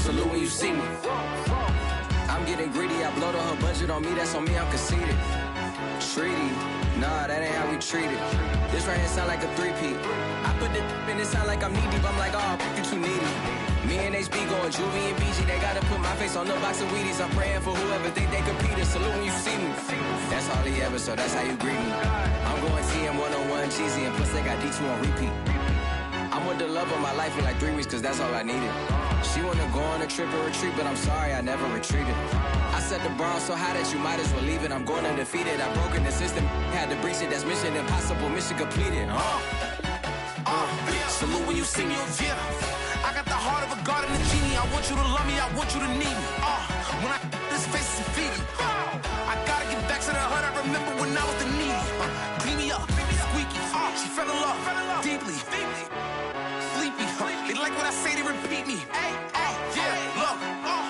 salute when you see me. I'm getting greedy, I blow the whole budget on me, that's on me, I'm conceited. Treaty, nah, that ain't how we treat it. This right here sound like a three-peat. I put the in it sound like I'm knee deep, I'm like, oh, you too needy. Me and HB going Juvie and BG, they gotta put my face on no box of Wheaties. I'm praying for whoever think they compete. Salute when you see me. That's all he ever, so that's how you greet me. I'm going TM 101 cheesy, and plus they got D2 on repeat. I'm with the love of my life for like 3 weeks, cause that's all I needed. She wanna go on a trip or retreat, but I'm sorry, I never retreated. I set the bar so high that you might as well leave it. I'm going undefeated, I broken the system, had to breach it, that's mission impossible, mission completed. Salute when you see me, yeah. I got the heart of a god and a genie. I want you to love me, I want you to need me. When I this face is feeding. I gotta get back to the hood, I remember when I was the needy. Clean me up, squeaky. She fell in love, deeply. Sleepy, they like what I say, they repeat me. Yeah, look,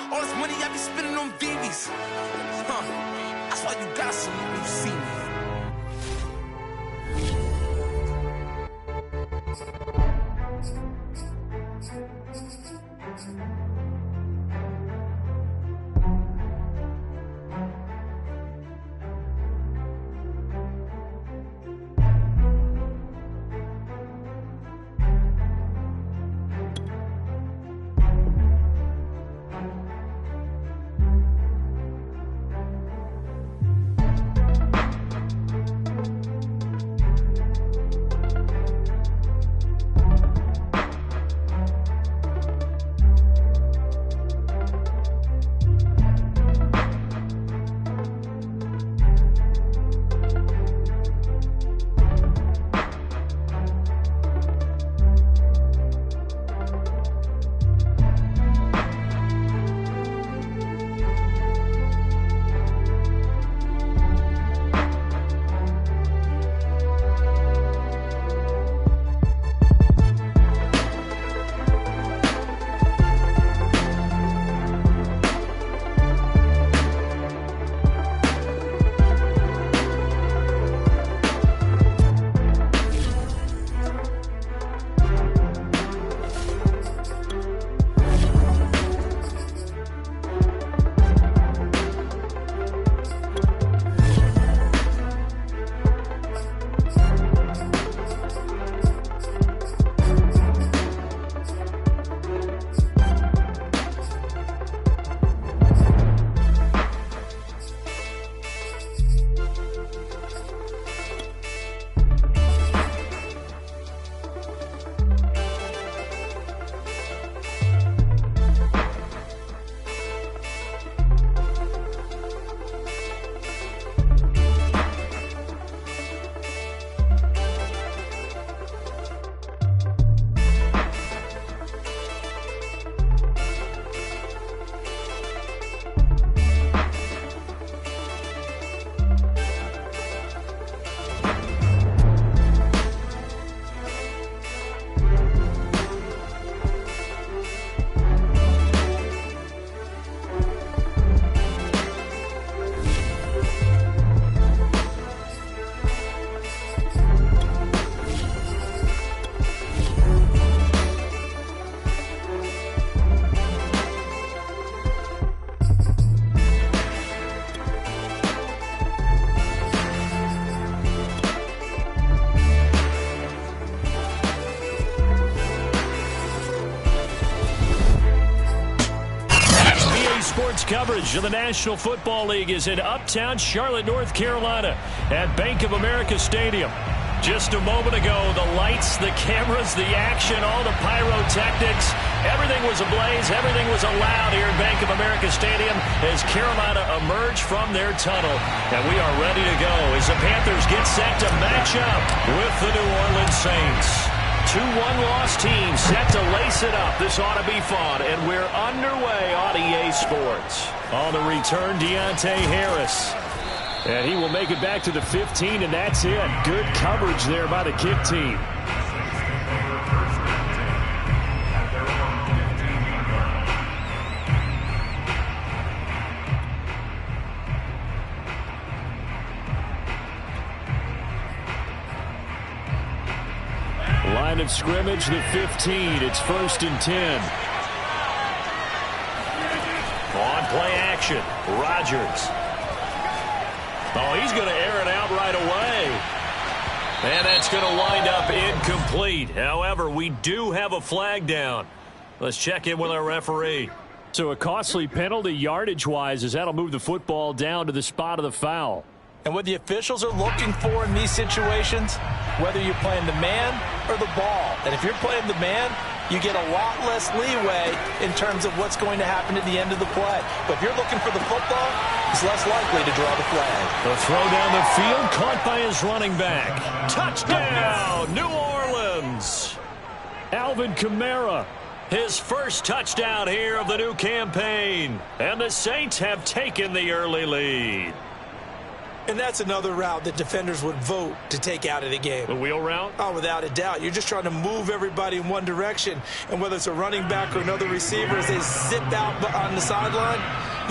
all this money I be spending on BBs. That's why you gotta salute when you see me. Coverage of the National Football League is in uptown Charlotte, North Carolina at Bank of America Stadium. Just a moment ago, the lights, the cameras, the action, all the pyrotechnics, everything was ablaze, everything was allowed here at Bank of America Stadium as Carolina emerged from their tunnel. And we are ready to go as the Panthers get set to match up with the New Orleans Saints. 2 one-loss teams set to lace it up. This ought to be fun, and we're underway on EA Sports. On the return, Deontay Harris. And he will make it back to the 15, and that's it. Good coverage there by the kick team. Line of scrimmage, the 15. It's 1st and 10. play action. Rodgers. Oh, he's going to air it out right away. And that's going to wind up incomplete. However, we do have a flag down. Let's check in with our referee. So a costly penalty yardage-wise as that'll move the football down to the spot of the foul. And what the officials are looking for in these situations, whether you're playing the man or the ball. And if you're playing the man, you get a lot less leeway in terms of what's going to happen at the end of the play. But if you're looking for the football, it's less likely to draw the flag. The throw down the field, caught by his running back. Touchdown, New Orleans. Alvin Kamara, his first touchdown here of the new campaign. And the Saints have taken the early lead. And that's another route that defenders would vote to take out of the game. The wheel route? Oh, without a doubt. You're just trying to move everybody in one direction. And whether it's a running back or another receiver, as they zip out on the sideline,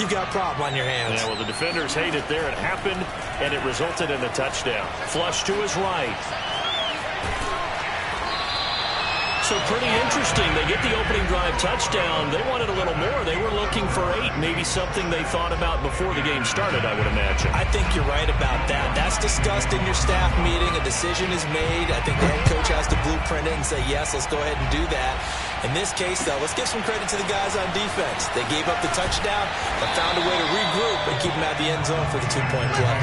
you've got a problem on your hands. Yeah, well, the defenders hate it there. It happened, and it resulted in a touchdown. Flush to his right. So pretty interesting. They get the opening drive touchdown. They wanted a little more. They were looking for 8, maybe something they thought about before the game started, I would imagine. I think you're right about that. That's discussed in your staff meeting. A decision is made. I think the head coach has to blueprint it and say, yes, let's go ahead and do that. In this case, though, let's give some credit to the guys on defense. They gave up the touchdown, but found a way to regroup and keep them out of the end zone for the 2-point play.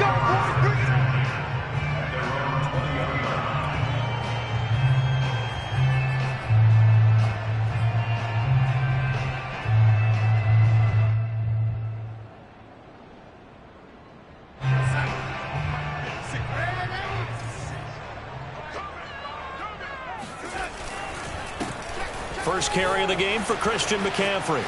First carry of the game for Christian McCaffrey.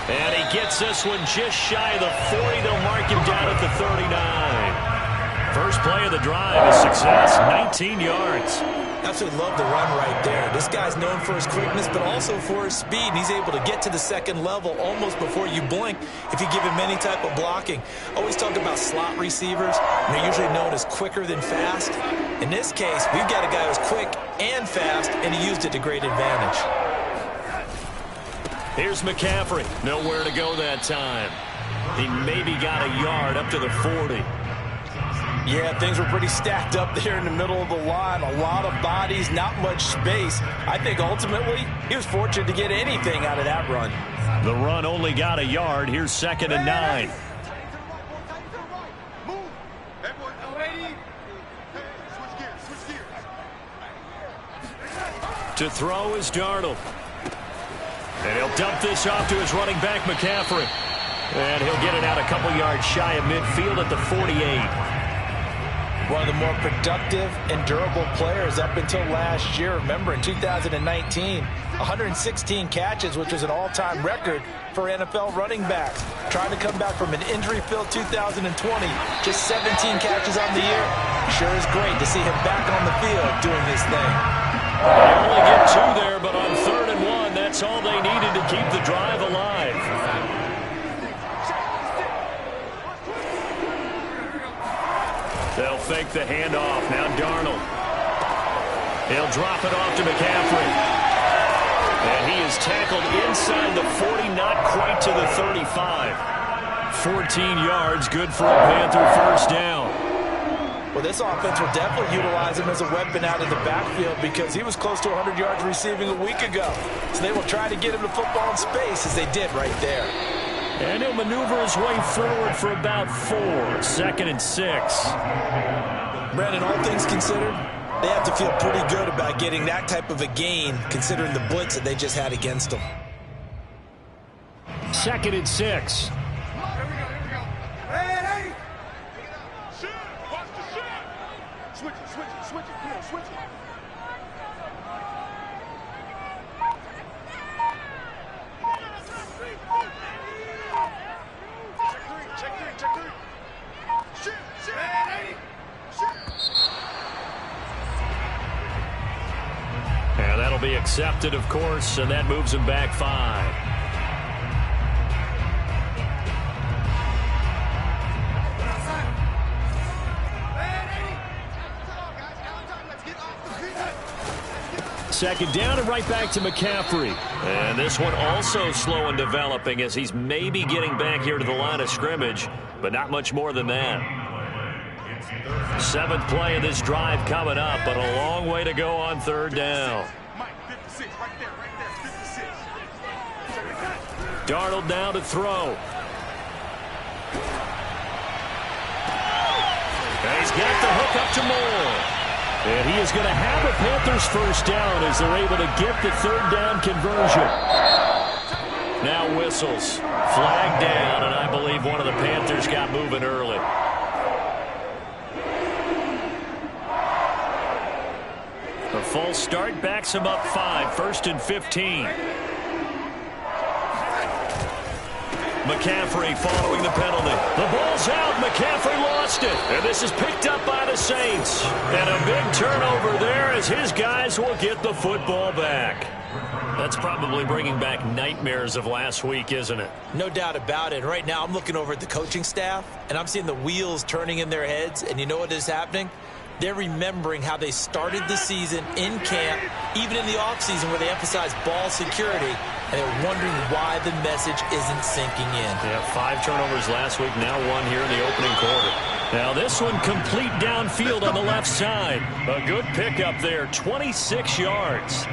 And he gets this one just shy of the 40. They'll mark him down at the 39. First play of the drive is success, 19 yards. Absolutely love the run right there. This guy's known for his quickness, but also for his speed. And he's able to get to the second level almost before you blink if you give him any type of blocking. Always talk about slot receivers, and they're usually known as quicker than fast. In this case, we've got a guy who's quick and fast, and he used it to great advantage. Here's McCaffrey. Nowhere to go that time. He maybe got a yard up to the 40. Yeah, things were pretty stacked up there in the middle of the line. A lot of bodies, not much space. I think ultimately he was fortunate to get anything out of that run. The run only got a yard. Here's 2nd and 9. To throw is Darnold. And he'll dump this off to his running back, McCaffrey. And he'll get it out a couple yards shy of midfield at the 48. One of the more productive and durable players up until last year. Remember, in 2019, 116 catches, which was an all-time record for NFL running backs. Trying to come back from an injury-filled 2020, just 17 catches on the year. Sure is great to see him back on the field doing his thing. They only get 2 there, but on 3rd and 1, that's all they needed to keep the drive alive. They'll fake the handoff. Now Darnold. He'll drop it off to McCaffrey. And he is tackled inside the 40, not quite to the 35. 14 yards, good for a Panther first down. Well, this offense will definitely utilize him as a weapon out of the backfield because he was close to 100 yards receiving a week ago. So they will try to get him the football in space as they did right there. And he'll maneuver his way forward for about 4. 2nd and 6. Brandon, all things considered, they have to feel pretty good about getting that type of a gain considering the blitz that they just had against them. 2nd and 6. And that'll be accepted, of course, and that moves him back 5. second down and right back to McCaffrey. And this one also slow in developing as he's maybe getting back here to the line of scrimmage, but not much more than that. 7th play of this drive coming up, but a long way to go on 3rd down. Darnold now to throw. And he's got the hook up to Moore. And he is going to have a Panthers first down as they're able to get the 3rd down conversion. Now whistles. Flag down, and I believe one of the Panthers got moving early. A false start backs him up 5, 1st and 15. McCaffrey following the penalty. The ball's out. McCaffrey lost it. And this is picked up by the Saints. And a big turnover there as his guys will get the football back. That's probably bringing back nightmares of last week, isn't it? No doubt about it. Right now I'm looking over at the coaching staff, and I'm seeing the wheels turning in their heads. And you know what is happening? They're remembering how they started the season in camp, even in the offseason where they emphasized ball security, and they're wondering why the message isn't sinking in. Yeah, 5 turnovers last week, now 1 here in the opening quarter. Now this one complete downfield on the left side. A good pickup there, 26 yards.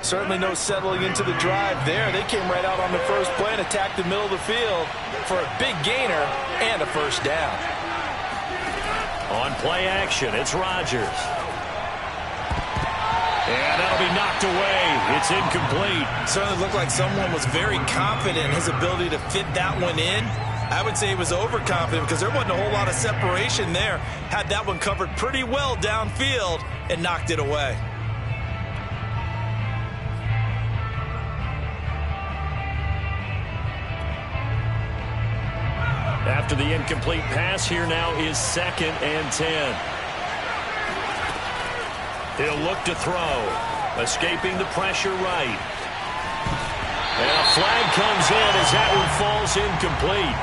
Certainly no settling into the drive there. They came right out on the first play and attacked the middle of the field for a big gainer and a first down. On play action, it's Rodgers. And that'll be knocked away. It's incomplete. Certainly looked like someone was very confident in his ability to fit that one in. I would say he was overconfident because there wasn't a whole lot of separation there. Had that one covered pretty well downfield and knocked it away. After the incomplete pass, here now is 2nd and 10. He'll look to throw. Escaping the pressure right. And a flag comes in as that one falls incomplete.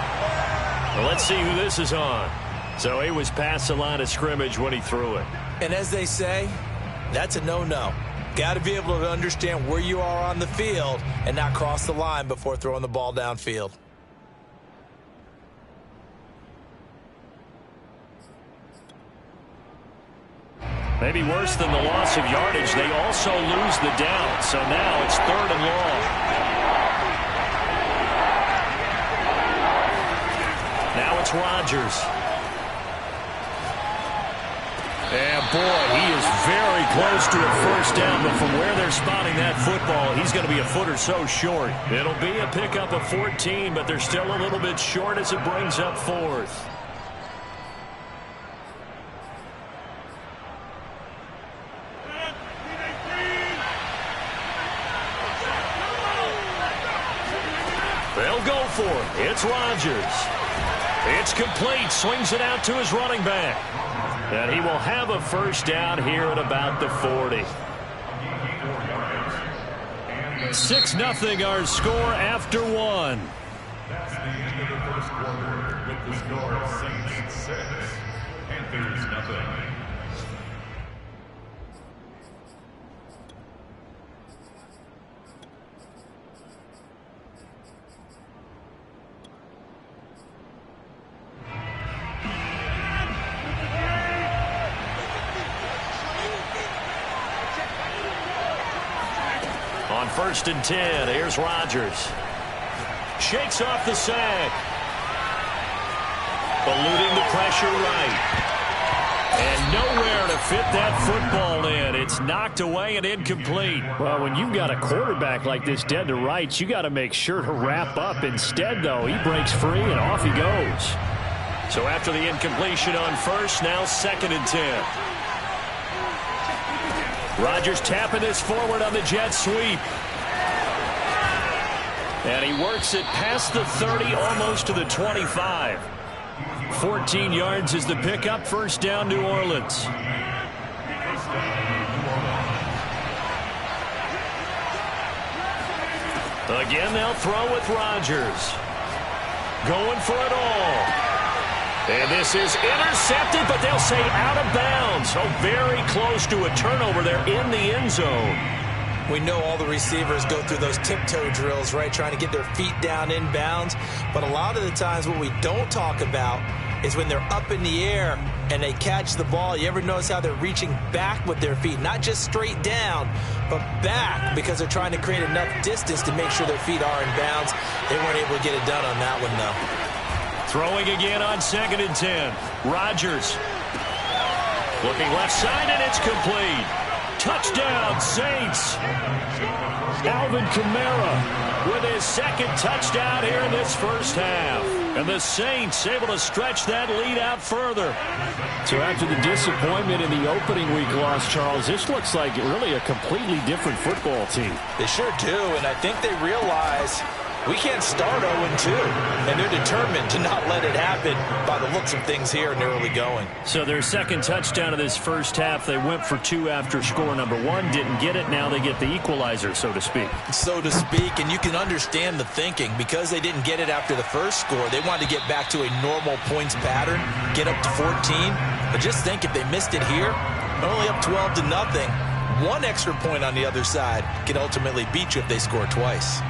Well, let's see who this is on. So he was past the line of scrimmage when he threw it. And as they say, that's a no-no. Got to be able to understand where you are on the field and not cross the line before throwing the ball downfield. Maybe worse than the loss of yardage, they also lose the down. So now it's 3rd and long. Now it's Rodgers. And boy, he is very close to a first down, but from where they're spotting that football, he's going to be a foot or so short. It'll be a pickup of 14, but they're still a little bit short as it brings up 4th. They'll go for it. It's Rodgers. It's complete. Swings it out to his running back. And he will have a first down here at about the 40. 6-0 our score after 1. That's the end of the first quarter with the score Saints 6, Panthers 0. On 1st and 10, here's Rodgers. Shakes off the sack. Eluding the pressure right. And nowhere to fit that football in. It's knocked away and incomplete. Well, when you've got a quarterback like this dead to rights, you got to make sure to wrap up. Instead, though, he breaks free and off he goes. So after the incompletion on 1st, now 2nd and 10. Rodgers tapping this forward on the jet sweep. And he works it past the 30, almost to the 25. 14 yards is the pickup. First down, New Orleans. Again, they'll throw with Rodgers. Going for it all. And this is intercepted, but they'll say out of bounds. So very close to a turnover there in the end zone. We know all the receivers go through those tiptoe drills, right, trying to get their feet down inbounds. But a lot of the times what we don't talk about is when they're up in the air and they catch the ball. You ever notice how they're reaching back with their feet? Not just straight down, but back, because they're trying to create enough distance to make sure their feet are in bounds. They weren't able to get it done on that one, though. Throwing again on 2nd and 10. Rodgers. Looking left side, and it's complete. Touchdown, Saints. Alvin Kamara with his 2nd touchdown here in this first half. And the Saints able to stretch that lead out further. So after the disappointment in the opening week loss, Charles, this looks like really a completely different football team. They sure do, and I think they realize we can't start 0-2, and they're determined to not let it happen by the looks of things here in the early going. So their 2nd touchdown of this first half, they went for 2 after score number 1, didn't get it. Now they get the equalizer, so to speak. So to speak, and you can understand the thinking. Because they didn't get it after the first score, they wanted to get back to a normal points pattern, get up to 14. But just think, if they missed it here, only up 12-0, 1 extra point on the other side can ultimately beat you if they score twice.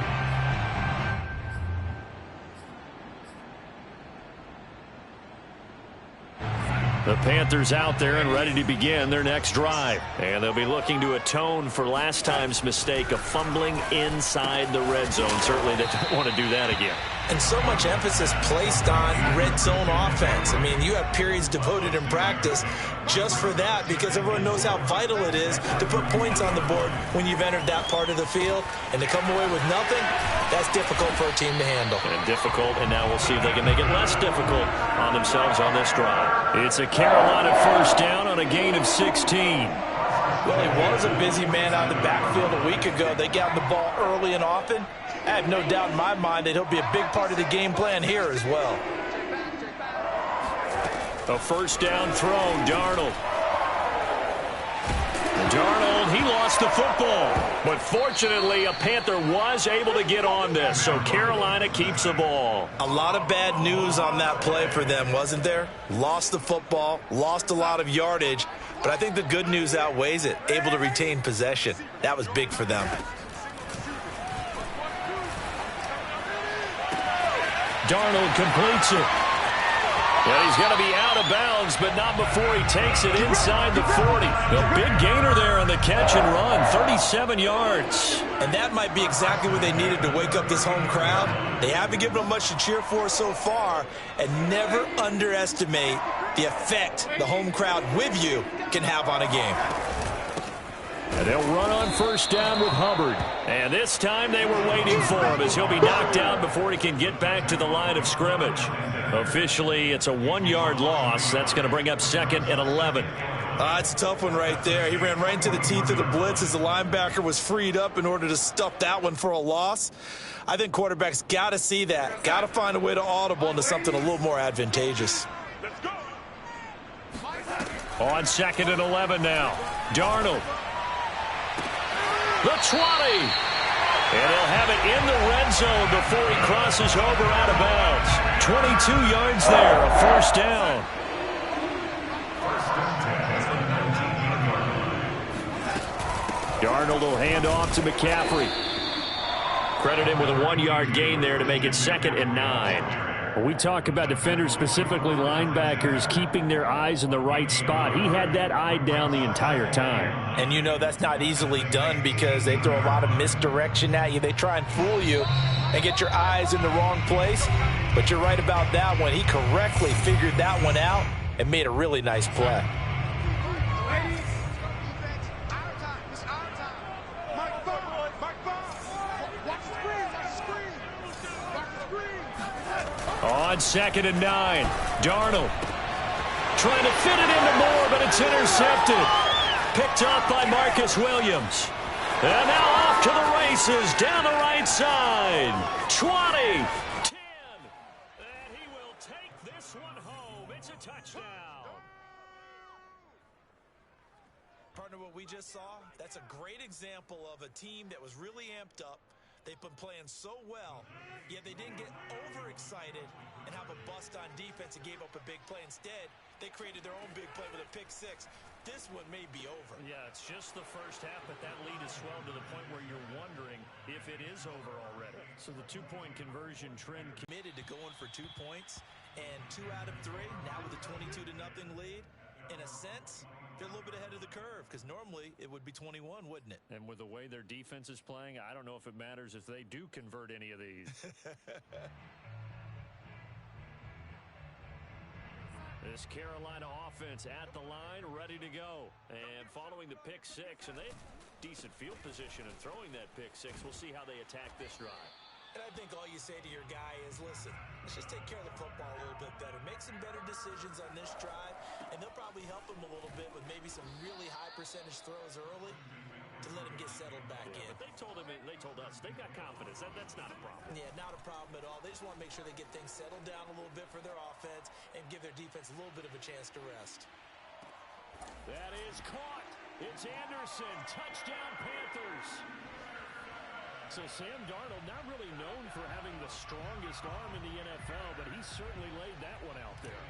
The Panthers out there and ready to begin their next drive. And they'll be looking to atone for last time's mistake of fumbling inside the red zone. Certainly they don't want to do that again. And so much emphasis placed on red zone offense. I mean, you have periods devoted in practice just for that, because everyone knows how vital it is to put points on the board when you've entered that part of the field. And to come away with nothing, that's difficult for a team to handle. And difficult, and now we'll see if they can make it less difficult on themselves on this drive. It's a Carolina first down on a gain of 16. Well, he was a busy man out of the backfield a week ago. They got the ball early and often. I have no doubt in my mind that he'll be a big part of the game plan here as well. A first down throw, Darnold. Darnold, he lost the football. But fortunately, a Panther was able to get on this, so Carolina keeps the ball. A lot of bad news on that play for them, wasn't there? Lost the football, lost a lot of yardage, but I think the good news outweighs it. Able to retain possession. That was big for them. Darnold completes it. And he's going to be out of bounds, but not before he takes it inside the 40. A big gainer there on the catch and run, 37 yards. And that might be exactly what they needed to wake up this home crowd. They haven't given them much to cheer for so far, and never underestimate the effect the home crowd with you can have on a game. And they'll run on first down with Hubbard. And this time they were waiting for him, as he'll be knocked down before he can get back to the line of scrimmage. Officially, it's a 1-yard loss. That's going to bring up 2nd and 11. It's a tough one right there. He ran right into the teeth of the blitz as the linebacker was freed up in order to stuff that one for a loss. I think quarterbacks got to see that. Got to find a way to audible into something a little more advantageous. On 2nd and 11 now. Darnold. The 20. And he'll have it in the red zone before he crosses over out of bounds. 22 yards there, a first down. Darnold will hand off to McCaffrey. Credit him with a 1-yard gain there to make it 2nd and 9. When we talk about defenders, specifically linebackers, keeping their eyes in the right spot, he had that eye down the entire time. And you know that's not easily done because they throw a lot of misdirection at you. They try and fool you and get your eyes in the wrong place. But you're right about that one. He correctly figured that one out and made a really nice play. On 2nd and 9, Darnold trying to fit it into Moore, but it's intercepted. Picked up by Marcus Williams. And now off to the races down the right side. 20, 10. And he will take this one home. It's a touchdown. Partner, what we just saw, that's a great example of a team that was really amped up. They've been playing so well, yet they didn't get overexcited and have a bust on defense and gave up a big play. Instead, they created their own big play with a pick six. This one may be over. Yeah, it's just the first half, but that lead has swelled to the point where you're wondering if it is over already. So the two-point conversion trend Committed to going for 2 points, and 2 out of 3, now with a 22-0 lead. In a sense, they're a little bit ahead of the curve because normally it would be 21, wouldn't it? And with the way their defense is playing, I don't know if it matters if they do convert any of these. This Carolina offense at the line, ready to go. And following the pick six, and they have decent field position in throwing that pick six. We'll see how they attack this drive. And I think all you say to your guy is, listen, let's just take care of the football a little bit better. Make some better decisions on this drive, and they'll probably help him a little bit with maybe some really high percentage throws early to let him get settled back in. But they told us they've got confidence. That's not a problem. Yeah, not a problem at all. They just want to make sure they get things settled down a little bit for their offense and give their defense a little bit of a chance to rest. That is caught. It's Anderson. Touchdown, Panthers. So Sam Darnold, not really known for having the strongest arm in the NFL, but he certainly laid that one out there.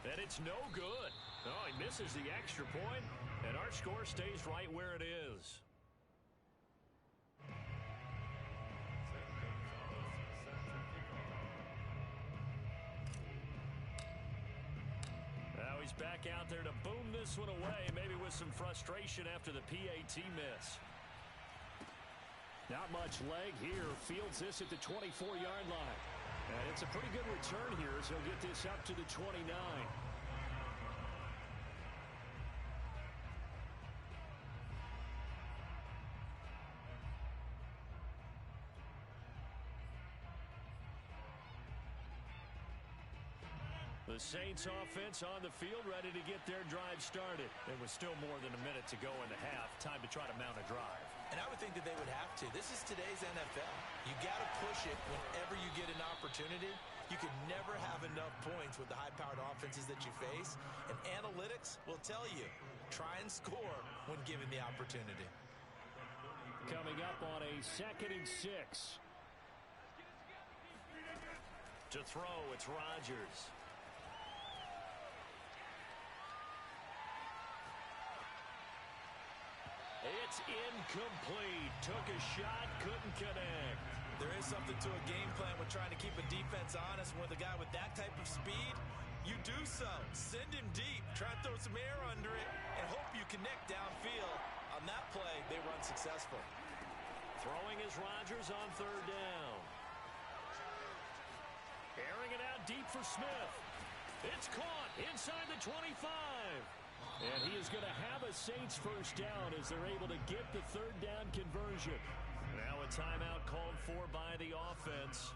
And it's no good. Oh, he misses the extra point, and our score stays right where it is. Now he's back out there to boom this one away, maybe with some frustration after the PAT miss. Not much leg here. Fields this at the 24-yard line. And it's a pretty good return here as he'll get this up to the 29. The Saints offense on the field, ready to get their drive started. There was still more than a minute to go in the half. Time to try to mount a drive. And I would think that they would have to. This is today's NFL. You got to push it whenever you get an opportunity. You can never have enough points with the high-powered offenses that you face. And analytics will tell you, try and score when given the opportunity. Coming up on a 2nd and 6. To throw, it's Rodgers. It's incomplete. Took a shot, couldn't connect. There is something to a game plan with trying to keep a defense honest. With a guy with that type of speed, you do so. Send him deep. Try and throw some air under it and hope you connect downfield. On that play, they were unsuccessful. Throwing is Rodgers on 3rd down. Airing it out deep for Smith. It's caught inside the 25. And he is going to have a Saints first down as they're able to get the 3rd down conversion. Now a timeout called for by the offense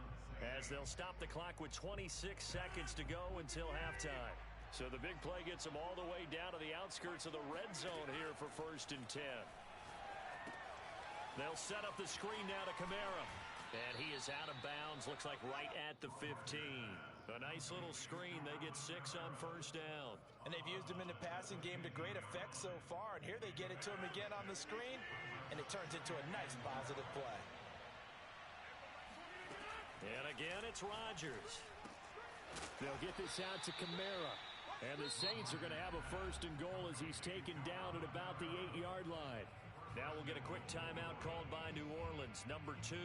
as they'll stop the clock with 26 seconds to go until halftime. So the big play gets them all the way down to the outskirts of the red zone here for 1st and 10. They'll set up the screen now to Kamara. And he is out of bounds, looks like right at the 15. A nice little screen. They get 6 on 1st down. And they've used him in the passing game to great effect so far. And here they get it to him again on the screen. And it turns into a nice positive play. And again, it's Rodgers. They'll get this out to Kamara. And the Saints are going to have a 1st and goal as he's taken down at about the 8-yard line. Now we'll get a quick timeout called by New Orleans, number 2,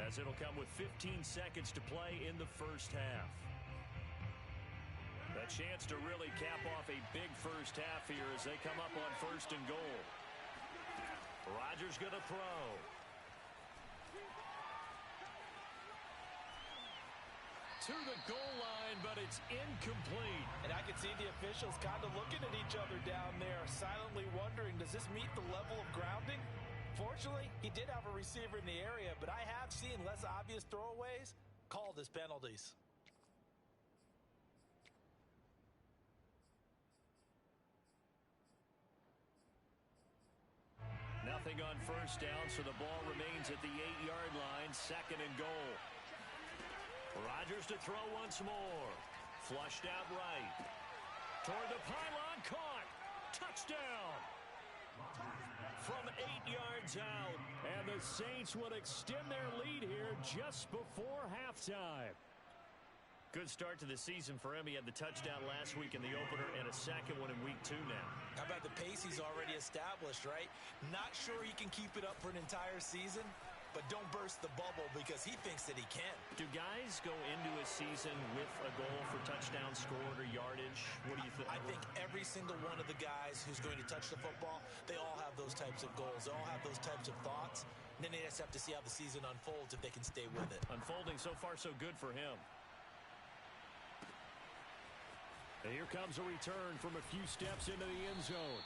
as it'll come with 15 seconds to play in the 1st half. A chance to really cap off a big first half here as they come up on 1st and goal. Rodgers going to throw. To the goal line, but it's incomplete. And I can see the officials kind of looking at each other down there, silently wondering, does this meet the level of grounding? Fortunately, he did have a receiver in the area, but I have seen less obvious throwaways called as penalties. Nothing on 1st down, so the ball remains at the 8-yard line, 2nd and goal. Rodgers to throw once more. Flushed out right. Toward the pylon, caught. Touchdown. from 8 yards out. And the Saints will extend their lead here just before halftime. Good start to the season for him. He had the touchdown last week in the opener and a second one in week 2 now. How about the pace he's already established, right? Not sure he can keep it up for an entire season, but don't burst the bubble because he thinks that he can. Do guys go into a season with a goal for touchdown scored or yardage? What do you think? I think every single one of the guys who's going to touch the football, they all have those types of goals. They all have those types of thoughts. And then they just have to see how the season unfolds if they can stay with it. Unfolding so far so good for him. And here comes a return from a few steps into the end zone.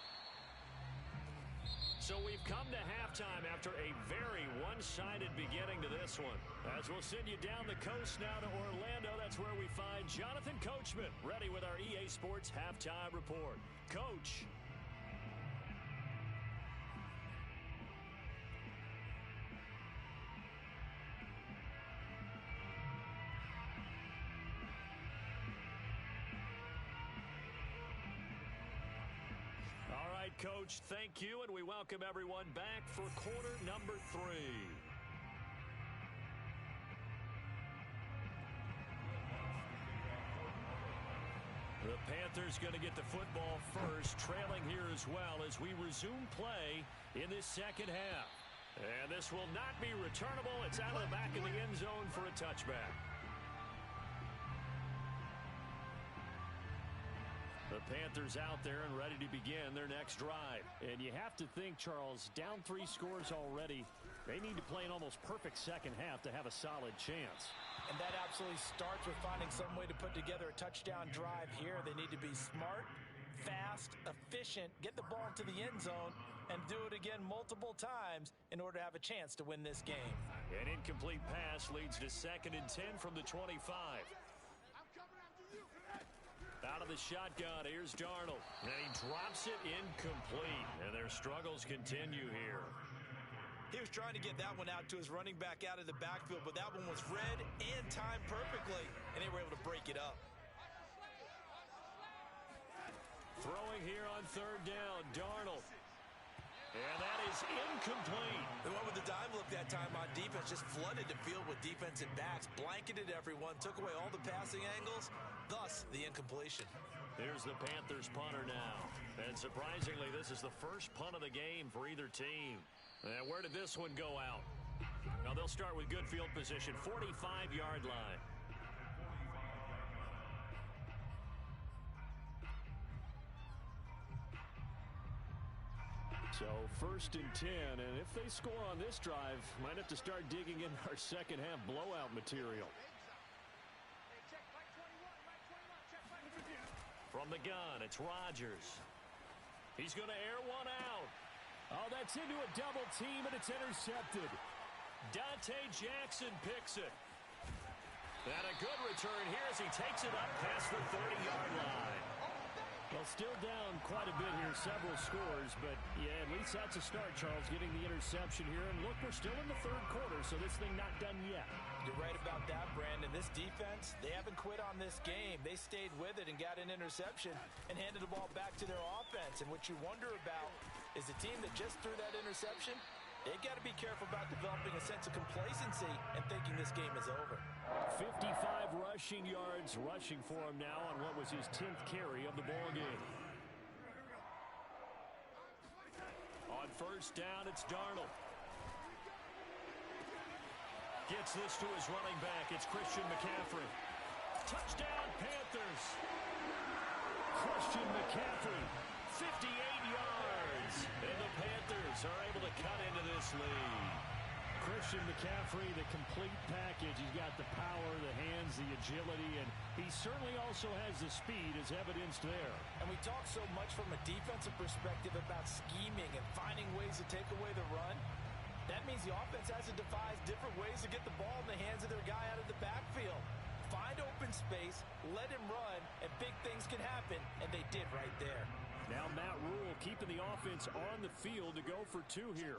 So we've come to halftime after a very one-sided beginning to this one. As we'll send you down the coast now to Orlando, that's where we find Jonathan Coachman, ready with our EA Sports Halftime Report. Coach. All right, Coach, thank you, and we welcome everyone back for quarter number 3. The Panthers going to get the football first, trailing here as well as we resume play in this second half. And this will not be returnable. It's out of the back of the end zone for a touchback. The Panthers out there and ready to begin their next drive. And you have to think, Charles, down 3 scores already. They need to play an almost perfect second half to have a solid chance. And that absolutely starts with finding some way to put together a touchdown drive here. They need to be smart, fast, efficient, get the ball into the end zone, and do it again multiple times in order to have a chance to win this game. An incomplete pass leads to 2nd and 10 from the 25. Out of the shotgun, here's Darnold. And he drops it incomplete. And their struggles continue here. He was trying to get that one out to his running back out of the backfield, but that one was read and timed perfectly, and they were able to break it up. Throwing here on 3rd down, Darnold. And that is incomplete. The one with the dime look that time on defense just flooded the field with defensive backs, blanketed everyone, took away all the passing angles, thus the incompletion. Here's the Panthers punter now. And surprisingly, this is the first punt of the game for either team. And where did this one go out? Now they'll start with good field position, 45-yard line. So 1st and 10, and if they score on this drive, might have to start digging in our second half blowout material. From the gun, it's Rodgers. He's going to air one out. Oh, that's into a double team, and it's intercepted. Dante Jackson picks it. And a good return here as he takes it up past the 30-yard line. Well, still down quite a bit here, several scores, but yeah, at least that's a start, Charles, getting the interception here. And look, we're still in the 3rd quarter, so this thing not done yet. You're right about that, Brandon. This defense, they haven't quit on this game. They stayed with it and got an interception and handed the ball back to their offense. And what you wonder about is the team that just threw that interception, they got to be careful about developing a sense of complacency and thinking this game is over. 55 rushing yards rushing for him now on what was his 10th carry of the ball game. On 1st down, it's Darnold. Gets this to his running back. It's Christian McCaffrey. Touchdown, Panthers. Christian McCaffrey. 58 yards, and the Panthers are able to cut into this lead. Christian McCaffrey, the complete package. He's got the power, the hands, the agility, and he certainly also has the speed as evidenced there. And we talk so much from a defensive perspective about scheming and finding ways to take away the run. That means the offense has to devise different ways to get the ball in the hands of their guy out of the backfield. Find open space, let him run, and big things can happen, and they did right there. Now Matt Rule keeping the offense on the field to go for 2 here.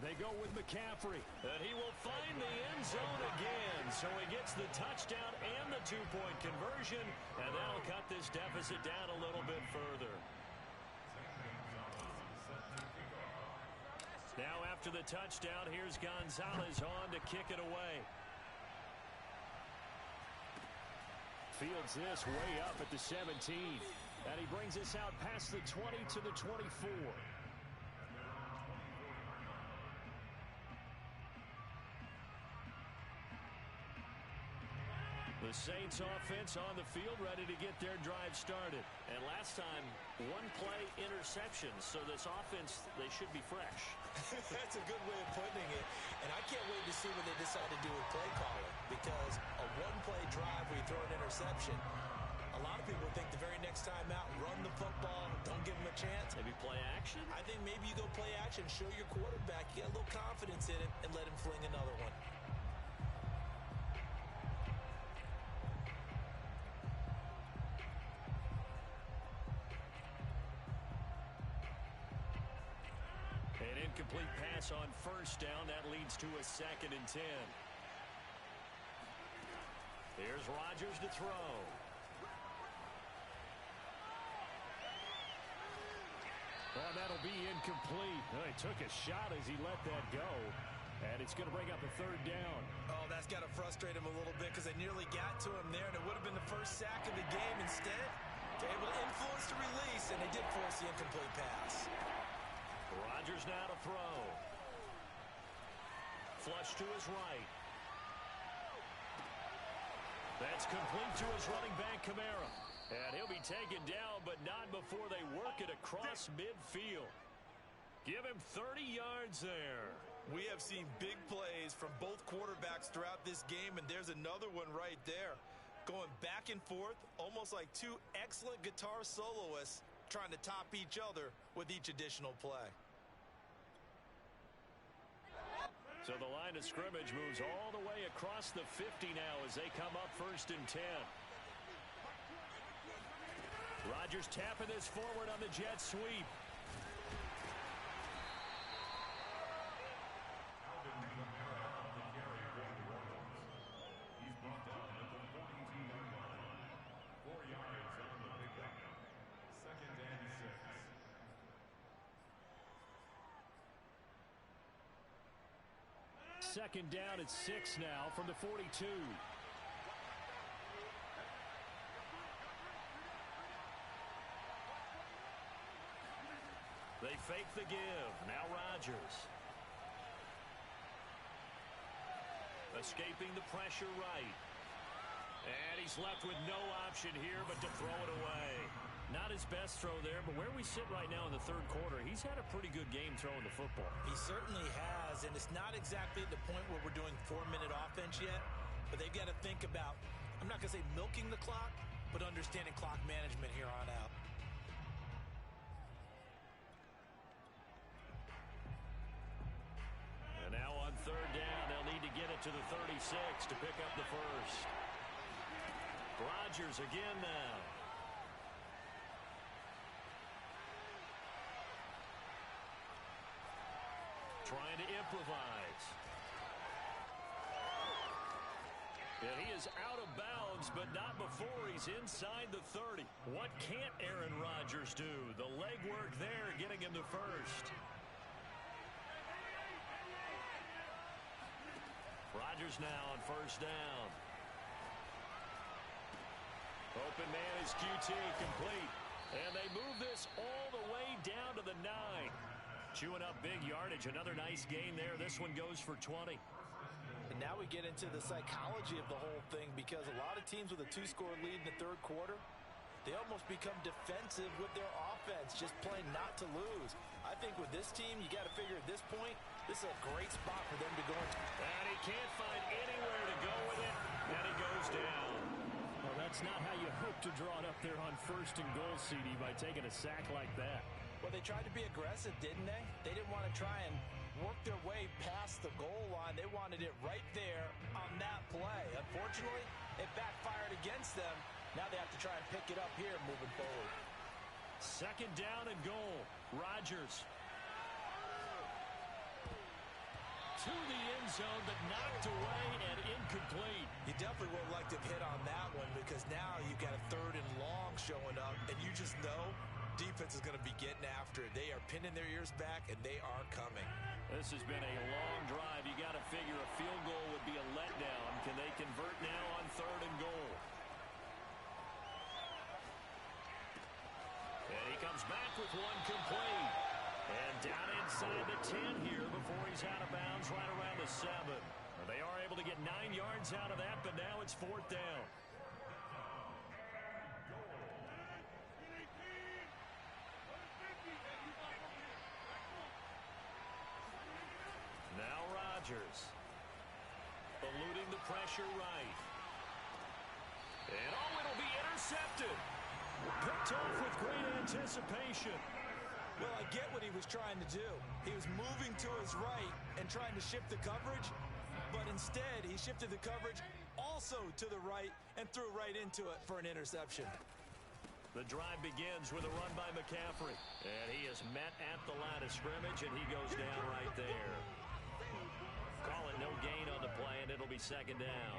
They go with McCaffrey, and he will find the end zone again. So he gets the touchdown and the 2-point conversion, and that'll cut this deficit down a little bit further. Now after the touchdown, here's Gonzalez on to kick it away. Fields this way up at the 17. And he brings us out past the 20 to the 24. The Saints offense on the field, ready to get their drive started. And last time, one-play interception. So this offense, they should be fresh. That's a good way of putting it. And I can't wait to see what they decide to do with play calling. Because a one-play drive where you throw an interception, a lot of people think the very next time out, run the football, don't give them a chance. Maybe play action? I think maybe you go play action, show your quarterback, you get a little confidence in him, and let him fling another one. An incomplete pass on first down. That leads to a 2nd and 10. Here's Rodgers to throw. Well, that'll be incomplete. Well, he took a shot as he let that go. And it's going to bring up a 3rd down. Oh, that's got to frustrate him a little bit because they nearly got to him there, and it would have been the first sack of the game. Instead, they're able to influence the release, and they did force the incomplete pass. Rodgers now to throw. Flush to his right. That's complete to his running back, Kamara. And he'll be taken down, but not before they work it across midfield. Give him 30 yards there. We have seen big plays from both quarterbacks throughout this game, and there's another one right there. Going back and forth, almost like two excellent guitar soloists trying to top each other with each additional play. So the line of scrimmage moves all the way across the 50 now as they come up 1st and 10. Rodgers tapping this forward on the jet sweep. He's brought down at the 42-yard line. 4 yards on the pickup. 2nd and 6. Second down at 6 now from the 42. They fake the give. Now Rodgers. Escaping the pressure right. And he's left with no option here but to throw it away. Not his best throw there, but where we sit right now in the 3rd quarter, he's had a pretty good game throwing the football. He certainly has, and it's not exactly at the point where we're doing 4-minute offense yet, but they've got to think about, I'm not going to say milking the clock, but understanding clock management here on out. And now on 3rd down, they'll need to get it to the 36 to pick up the first. Rodgers again now. Trying to improvise. And he is out of bounds, but not before he's inside the 30. What can't Aaron Rodgers do? The leg work there getting him the first. Rodgers now on 1st down. Open man is QT, complete. And they move this all the way down to the 9. Chewing up big yardage. Another nice gain there. This one goes for 20. And now we get into the psychology of the whole thing, because a lot of teams with a 2-score lead in the 3rd quarter, they almost become defensive with their offense, just playing not to lose. I think with this team, you got to figure at this point, this is a great spot for them to go into. And he can't find anywhere to go with it, and he goes down. Well, that's not how you hope to draw it up there on 1st and goal, CD, by taking a sack like that. Well, they tried to be aggressive, didn't they? They didn't want to try and work their way past the goal line. They wanted it right there on that play. Unfortunately, it backfired against them. Now they have to try and pick it up here moving forward. 2nd down and goal. Rodgers. To the end zone, but knocked away and incomplete. You definitely would like to have hit on that one, because now you've got a 3rd and long showing up, and you just know defense is going to be getting after it. They are pinning their ears back, and they are coming. This has been a long drive. You got to figure a field goal would be a letdown. Can they convert now on 3rd and goal? And he comes back with one complete. And down inside the 10 here before he's out of bounds right around the 7. They are able to get 9 yards out of that, but now it's 4th down. Now Rodgers. Eluding the pressure right. And it'll be intercepted. Picked off with great anticipation. Well, I get what he was trying to do. He was moving to his right and trying to shift the coverage, but instead he shifted the coverage also to the right and threw right into it for an interception. The drive begins with a run by McCaffrey. And he is met at the line of scrimmage, and he goes down right there. Call it no gain on the play, and it'll be 2nd down.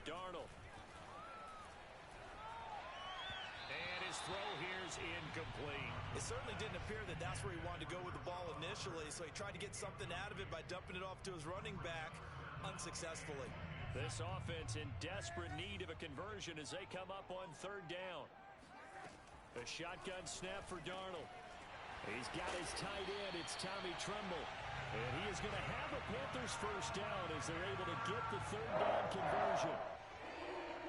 Darnold. And his throw here is incomplete. It certainly didn't appear that that's where he wanted to go with the ball initially, so he tried to get something out of it by dumping it off to his running back unsuccessful. This offense in desperate need of a conversion as they come up on 3rd down. A shotgun snap for Darnold. He's got his tight end. It's Tommy Tremble. And he is going to have a Panthers 1st down as they're able to get the 3rd down conversion.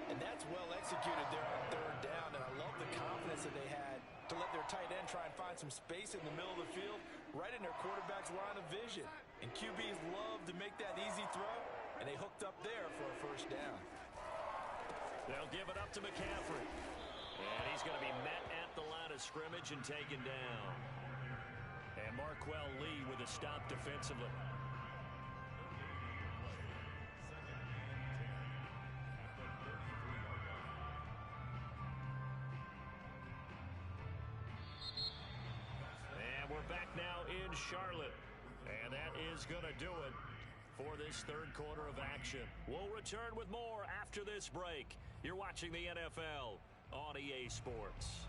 And that's well executed there on 3rd down, and I love the confidence that they had to let their tight end try and find some space in the middle of the field, right in their quarterback's line of vision. And QBs love to make that easy throw, and they hooked up there for a 1st down. They'll give it up to McCaffrey. And he's going to be met at the line of scrimmage and taken down. And Marquell Lee with a stop defensively. And we're back now in Charlotte. And that is going to do it for this 3rd quarter of action. We'll return with more after this break. You're watching the NFL on EA Sports.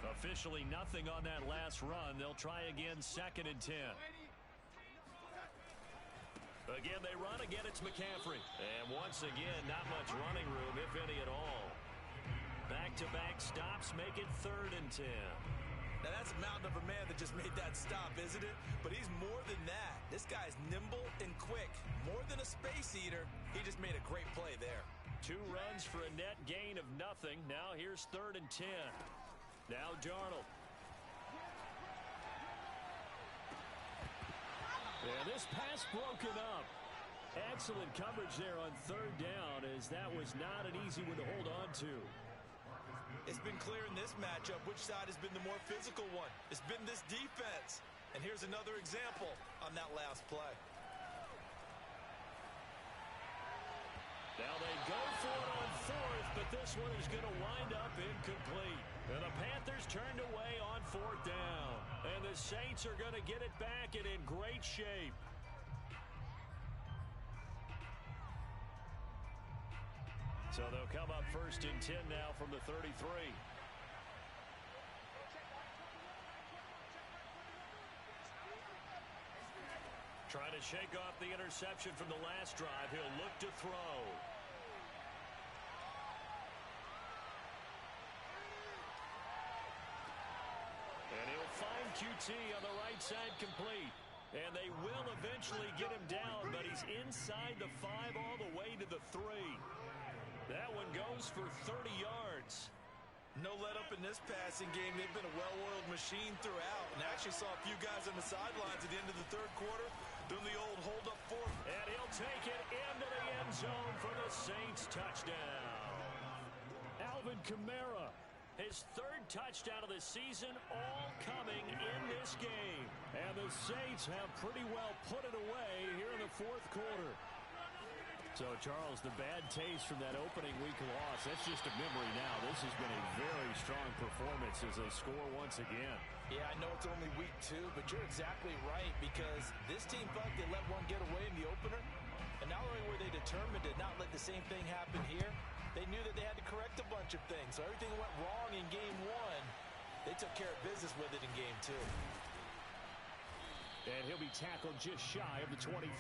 Officially nothing on that last run. They'll try again, 2nd and 10. Again, they run. Again, it's McCaffrey. And once again, not much running room, if any at all. Back-to-back stops make it 3rd and 10. Now, that's a mountain of a man that just made that stop, isn't it? But he's more than that. This guy's nimble and quick. More than a space eater, he just made a great play there. 2 runs for a net gain of nothing. Now here's 3rd and 10. Now Darnold. And this pass broken up. Excellent coverage there on 3rd down, as that was not an easy one to hold on to. It's been clear in this matchup which side has been the more physical one. It's been this defense. And here's another example on that last play. Now they go for it on 4th, but this one is going to wind up incomplete. And the Panthers turned away on 4th down. And the Saints are going to get it back and in great shape. So they'll come up 1st and 10 now from the 33. Trying to shake off the interception from the last drive. He'll look to throw. And he'll find QT on the right side complete. And they will eventually get him down, but he's inside the 5 all the way to the 3. That one goes for 30 yards. No let up in this passing game. They've been a well-oiled machine throughout. And I actually saw a few guys on the sidelines at the end of the 3rd quarter doing the old hold-up 4th. And he'll take it into the end zone for the Saints touchdown. Alvin Kamara, his 3rd touchdown of the season, all coming in this game. And the Saints have pretty well put it away here in the 4th quarter. So, Charles, the bad taste from that opening week loss, that's just a memory now. This has been a very strong performance as they score once again. Yeah, I know it's only week 2, but you're exactly right, because this team felt like they let one get away in the opener. And not only were they determined to not let the same thing happen here, They knew that they had to correct a bunch of things. So everything that went wrong in game one, they took care of business with it in game two. And he'll be tackled just shy of the 25.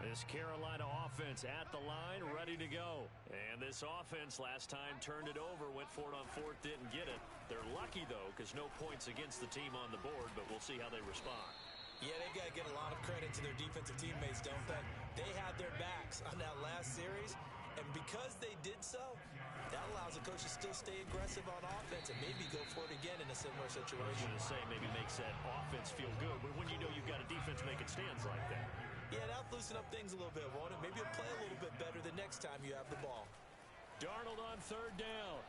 This Carolina offense at the line, ready to go. And this offense last time turned it over, went for it on fourth, didn't get it. They're lucky, though, because no points against the team on the board, but we'll see how they respond. Yeah, they got to give a lot of credit to their defensive teammates, don't they? They had their backs on that last series, and because they did so, that allows the coach to still stay aggressive on offense and maybe go for it again in a similar situation. I was going to say maybe makes that offense feel good, but when you know you've got a defense making stands like that. Yeah, that'll loosen up things a little bit, won't it? Maybe you'll play a little bit better the next time you have the ball. Darnold on third down.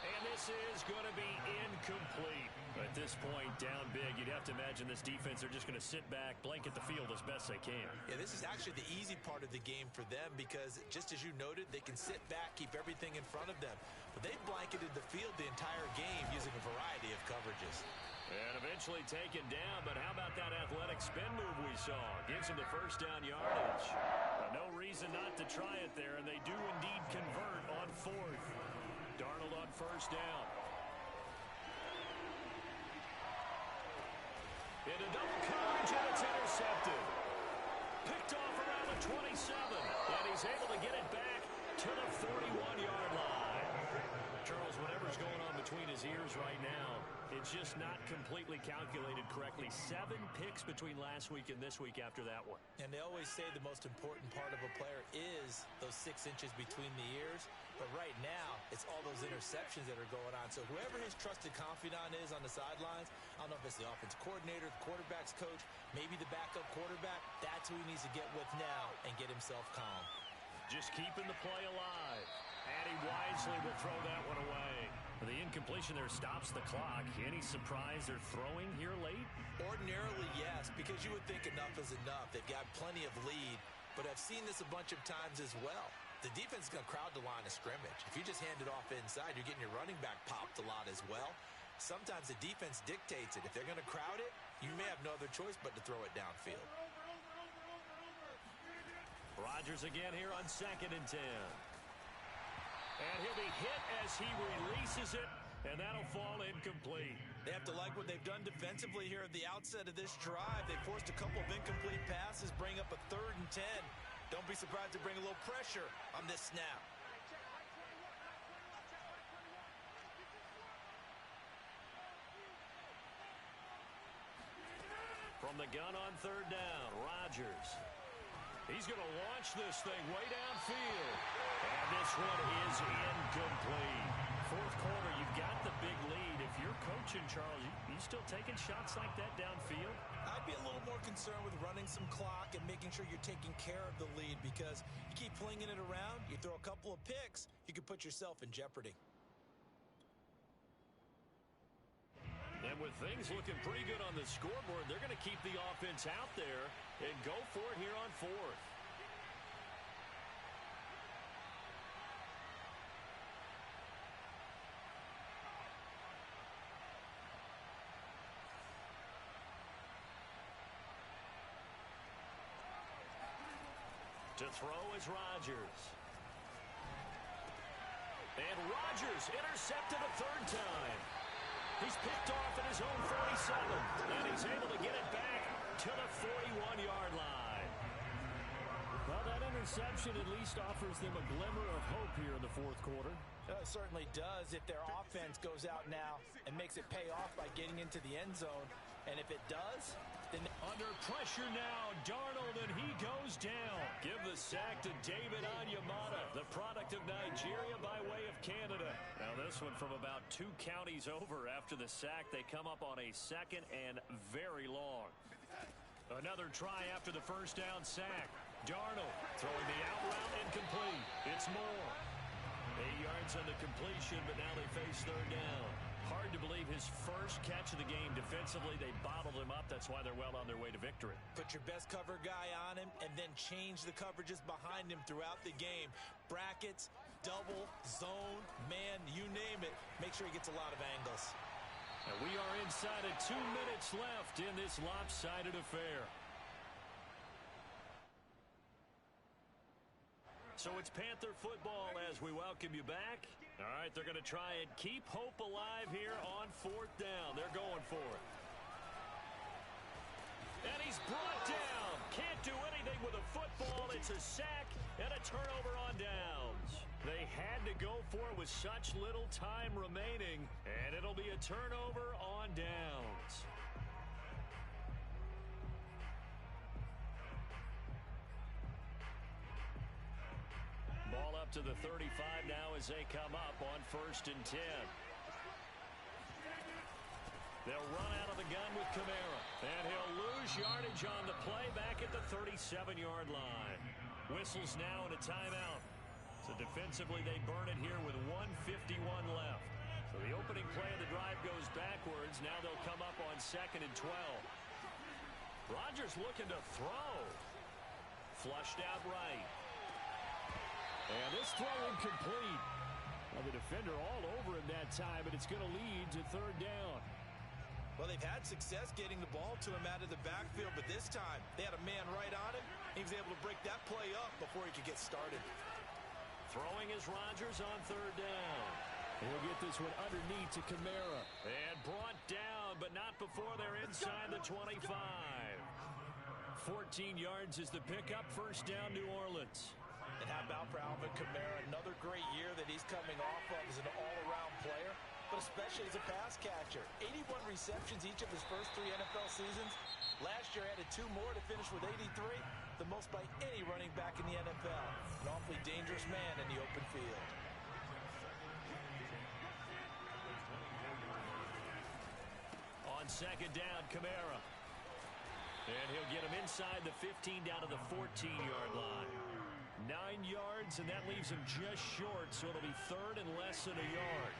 And this is going to be incomplete. At this point, down big, you'd have to imagine this defense, they're just going to sit back, blanket the field as best they can. Yeah, this is actually the easy part of the game for them because, just as you noted, they can sit back, keep everything in front of them. But they blanketed the field the entire game using a variety of coverages. And eventually taken down, but how about that athletic spin move we saw? Gives them the first down yardage. No reason not to try it there, and they do indeed convert on fourth. Darnold on first down. Into double coverage, and it's intercepted. Picked off around the 27, and he's able to get it back to the 41-yard line. Charles, whatever's going on between his ears right now, it's just not completely calculated correctly. 7 picks between last week and this week after that one. And they always say the most important part of a player is those 6 inches between the ears. But right now, it's all those interceptions that are going on. So whoever his trusted confidant is on the sidelines, I don't know if it's the offense coordinator, the quarterback's coach, maybe the backup quarterback, that's who he needs to get with now and get himself calm. Just keeping the play alive. And he wisely will throw that one away. The incompletion there stops the clock. Any surprise they're throwing here late? Ordinarily, yes, because you would think enough is enough. They've got plenty of lead, but I've seen this a bunch of times as well. The defense is going to crowd the line of scrimmage. If you just hand it off inside, you're getting your running back popped a lot as well. Sometimes the defense dictates it. If they're going to crowd it, you may have no other choice but to throw it downfield. Rodgers again here on 2nd and 10. And he'll be hit as he releases it, and that'll fall incomplete. They have to like what they've done defensively here at the outset of this drive. They forced a couple of incomplete passes, bring up a 3rd and 10. Don't be surprised to bring a little pressure on this snap. From the gun on 3rd down, Rodgers. He's going to launch this thing way downfield. And this one is incomplete. 4th quarter, you've got the big lead. If you're coaching, Charles, you still taking shots like that downfield? I'd be a little more concerned with running some clock and making sure you're taking care of the lead because you keep flinging it around, you throw a couple of picks, you can put yourself in jeopardy. And with things looking pretty good on the scoreboard, they're going to keep the offense out there and go for it here on 4th. To throw is Rodgers. And Rodgers intercepted a 3rd time. He's picked off at his own 47, and he's able to get it back to the 41-yard line. Well, that interception at least offers them a glimmer of hope here in the 4th quarter. It certainly does if their offense goes out now and makes it pay off by getting into the end zone. And if it does, then... Under pressure now, Darnold, and he goes down. Give the sack to David Onyemata, the product of Nigeria by way of Canada. Now this one from about 2 counties over after the sack. They come up on a 2nd and very long. Another try after the first down sack. Darnold throwing the out route incomplete. It's Moore. 8 yards on the completion, but now they face 3rd down. Hard to believe his first catch of the game defensively. They bottled him up. That's why they're well on their way to victory. Put your best cover guy on him and then change the coverages behind him throughout the game. Brackets, double, zone, man, you name it. Make sure he gets a lot of angles. And we are inside of 2 minutes left in this lopsided affair. So it's Panther football as we welcome you back. All right, they're going to try and keep hope alive here on 4th down. They're going for it. And he's brought down. Can't do anything with a football. It's a sack and a turnover on downs. They had to go for it with such little time remaining, and it'll be a turnover on downs. Ball up to the 35 now as they come up on 1st and 10. They'll run out of the gun with Kamara. And he'll lose yardage on the play back at the 37-yard line. Whistles now and a timeout. So defensively they burn it here with 1:51 left. So the opening play of the drive goes backwards. Now they'll come up on 2nd and 12. Rodgers looking to throw. Flushed out right. And this throw incomplete. Well, the defender all over him that time, and it's going to lead to 3rd down. Well, they've had success getting the ball to him out of the backfield, but this time they had a man right on him. He was able to break that play up before he could get started. Throwing is Rodgers on 3rd down. He'll get this one underneath to Kamara. And brought down, but not before they're inside the 25. 14 yards is the pickup. 1st down, New Orleans. And how about for Alvin Kamara? Another great year that he's coming off of as an all-around player, but especially as a pass catcher. 81 receptions each of his first 3 NFL seasons. Last year added 2 more to finish with 83, the most by any running back in the NFL. An awfully dangerous man in the open field. On 2nd down, Kamara. And he'll get him inside the 15 down to the 14-yard line. 9 yards, and that leaves him just short, so it'll be 3rd and less than a yard.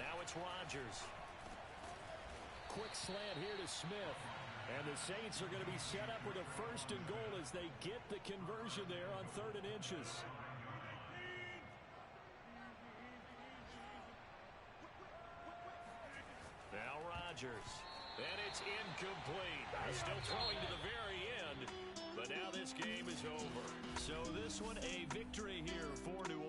Now it's Rodgers. Quick slant here to Smith. And the Saints are going to be set up with a 1st and goal as they get the conversion there on 3rd and inches. Now Rodgers. And it's incomplete. Still throwing to the very end. But now this game is over. So this one a victory here for New